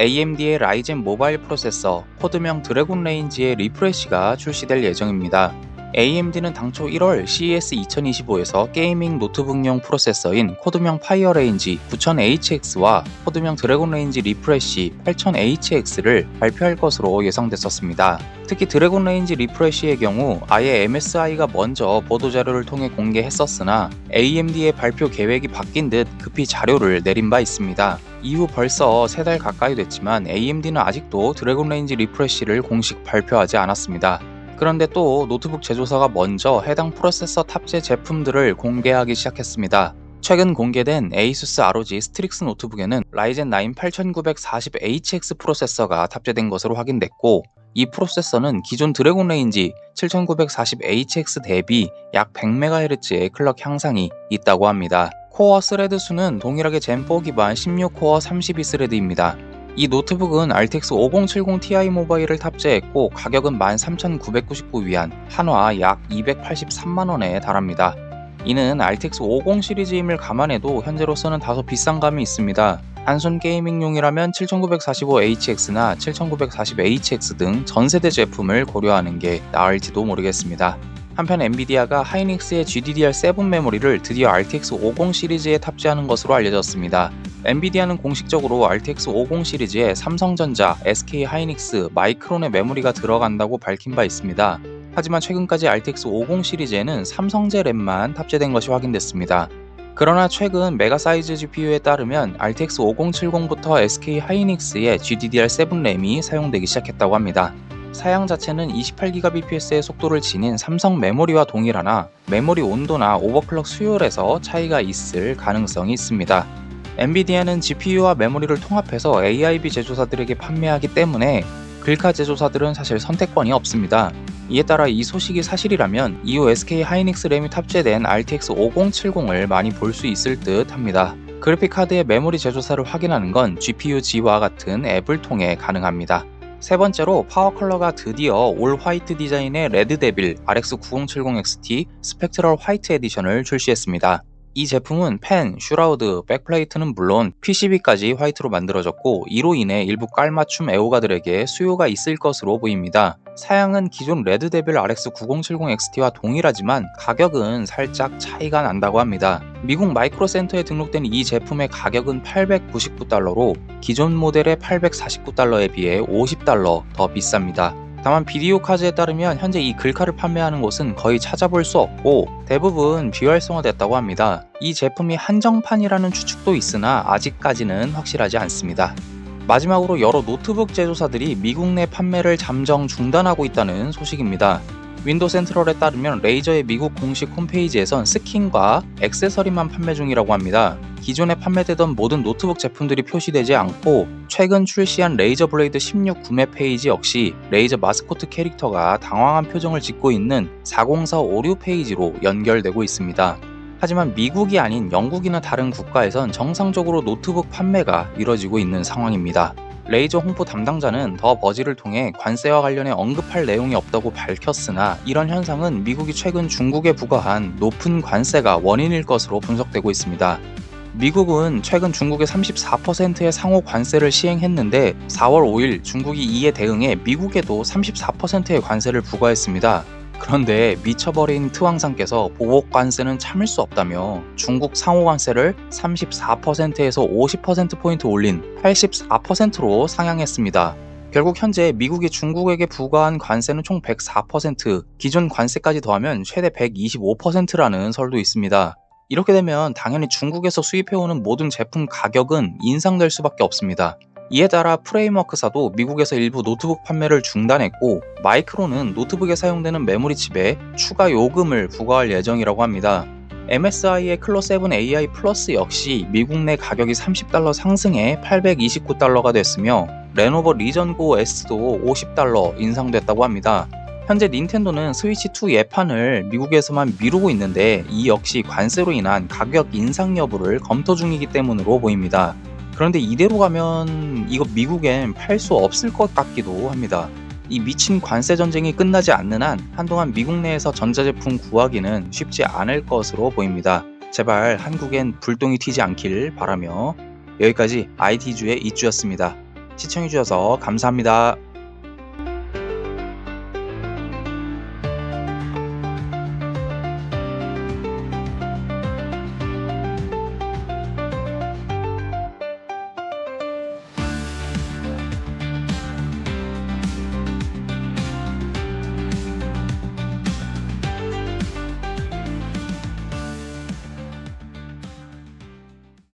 AMD의 라이젠 모바일 프로세서 코드명 드래곤 레인지의 리프레시가 출시될 예정입니다. AMD는 당초 1월 CES 2025에서 게이밍 노트북용 프로세서인 코드명 파이어 레인지 9000HX와 코드명 드래곤 레인지 리프레시 8000HX를 발표할 것으로 예상됐었습니다. 특히 드래곤 레인지 리프레시의 경우 아예 MSI가 먼저 보도자료를 통해 공개했었으나 AMD의 발표 계획이 바뀐 듯 급히 자료를 내린 바 있습니다. 이후 벌써 3달 가까이 됐지만 AMD는 아직도 드래곤 레인지 리프레시를 공식 발표하지 않았습니다. 그런데 또 노트북 제조사가 먼저 해당 프로세서 탑재 제품들을 공개하기 시작했습니다. 최근 공개된 ASUS ROG 스트릭스 노트북에는 라이젠 9 8940HX 프로세서가 탑재된 것으로 확인됐고, 이 프로세서는 기존 드래곤 레인지 7940HX 대비 약 100MHz의 클럭 향상이 있다고 합니다. 코어 스레드 수는 동일하게 젠4 기반 16코어 32스레드입니다. 이 노트북은 RTX 5070 Ti 모바일을 탑재했고 가격은 13,999위안, 한화 약 283만원에 달합니다. 이는 RTX 50 시리즈임을 감안해도 현재로서는 다소 비싼 감이 있습니다. 단순 게이밍용이라면 7945HX나 7940HX 등 전세대 제품을 고려하는 게 나을지도 모르겠습니다. 한편 엔비디아가 하이닉스의 GDDR7 메모리를 드디어 RTX 50 시리즈에 탑재하는 것으로 알려졌습니다. 엔비디아는 공식적으로 RTX 50 시리즈에 삼성전자, SK 하이닉스, 마이크론의 메모리가 들어간다고 밝힌 바 있습니다. 하지만 최근까지 RTX 50 시리즈에는 삼성제 램만 탑재된 것이 확인됐습니다. 그러나 최근 메가사이즈 GPU에 따르면 RTX 5070부터 SK 하이닉스의 GDDR7 램이 사용되기 시작했다고 합니다. 사양 자체는 28Gbps의 속도를 지닌 삼성 메모리와 동일하나 메모리 온도나 오버클럭 수율에서 차이가 있을 가능성이 있습니다. 엔비디아는 GPU와 메모리를 통합해서 AIB 제조사들에게 판매하기 때문에 글카 제조사들은 사실 선택권이 없습니다. 이에 따라 이 소식이 사실이라면 이후 SK 하이닉스 램이 탑재된 RTX 5070을 많이 볼 수 있을 듯 합니다. 그래픽카드의 메모리 제조사를 확인하는 건 GPU-G와 같은 앱을 통해 가능합니다. 세 번째로 파워 컬러가 드디어 올 화이트 디자인의 레드데빌 RX 9070XT 스펙트럴 화이트 에디션을 출시했습니다. 이 제품은 펜, 슈라우드, 백플레이트는 물론 PCB까지 화이트로 만들어졌고, 이로 인해 일부 깔맞춤 애호가들에게 수요가 있을 것으로 보입니다. 사양은 기존 레드데빌 RX 9070XT와 동일하지만 가격은 살짝 차이가 난다고 합니다. 미국 마이크로센터에 등록된 이 제품의 가격은 $899로 기존 모델의 $849에 비해 $50 더 비쌉니다. 다만 비디오 카드에 따르면 현재 이 글카를 판매하는 곳은 거의 찾아볼 수 없고 대부분 비활성화됐다고 합니다. 이 제품이 한정판이라는 추측도 있으나 아직까지는 확실하지 않습니다. 마지막으로 여러 노트북 제조사들이 미국 내 판매를 잠정 중단하고 있다는 소식입니다. 윈도우 센트럴에 따르면 레이저의 미국 공식 홈페이지에선 스킨과 액세서리만 판매 중이라고 합니다. 기존에 판매되던 모든 노트북 제품들이 표시되지 않고 최근 출시한 레이저 블레이드 16 구매 페이지 역시 레이저 마스코트 캐릭터가 당황한 표정을 짓고 있는 404 오류 페이지로 연결되고 있습니다. 하지만 미국이 아닌 영국이나 다른 국가에선 정상적으로 노트북 판매가 이뤄지고 있는 상황입니다. 레이저 홍보 담당자는 더 버지를 통해 관세와 관련해 언급할 내용이 없다고 밝혔으나 이런 현상은 미국이 최근 중국에 부과한 높은 관세가 원인일 것으로 분석되고 있습니다. 미국은 최근 중국에 34%의 상호 관세를 시행했는데 4월 5일 중국이 이에 대응해 미국에도 34%의 관세를 부과했습니다. 그런데 미쳐버린 트왕상께서 보복 관세는 참을 수 없다며 중국 상호 관세를 34%에서 50%포인트 올린 84%로 상향했습니다. 결국 현재 미국이 중국에게 부과한 관세는 총 104%, 기존 관세까지 더하면 최대 125%라는 설도 있습니다. 이렇게 되면 당연히 중국에서 수입해오는 모든 제품 가격은 인상될 수밖에 없습니다. 이에 따라 프레임워크사도 미국에서 일부 노트북 판매를 중단했고 마이크론은 노트북에 사용되는 메모리 칩에 추가 요금을 부과할 예정이라고 합니다. MSI의 클로7 AI 플러스 역시 미국 내 가격이 $30 상승해 $829가 됐으며 레노버 리전9 S도 $50 인상됐다고 합니다. 현재 닌텐도는 스위치2 예판을 미국에서만 미루고 있는데 이 역시 관세로 인한 가격 인상 여부를 검토 중이기 때문으로 보입니다. 그런데 이대로 가면 이거 미국엔 팔 수 없을 것 같기도 합니다. 이 미친 관세 전쟁이 끝나지 않는 한 한동안 미국 내에서 전자제품 구하기는 쉽지 않을 것으로 보입니다. 제발 한국엔 불똥이 튀지 않길 바라며 여기까지 IT주의 이주였습니다. 시청해주셔서 감사합니다.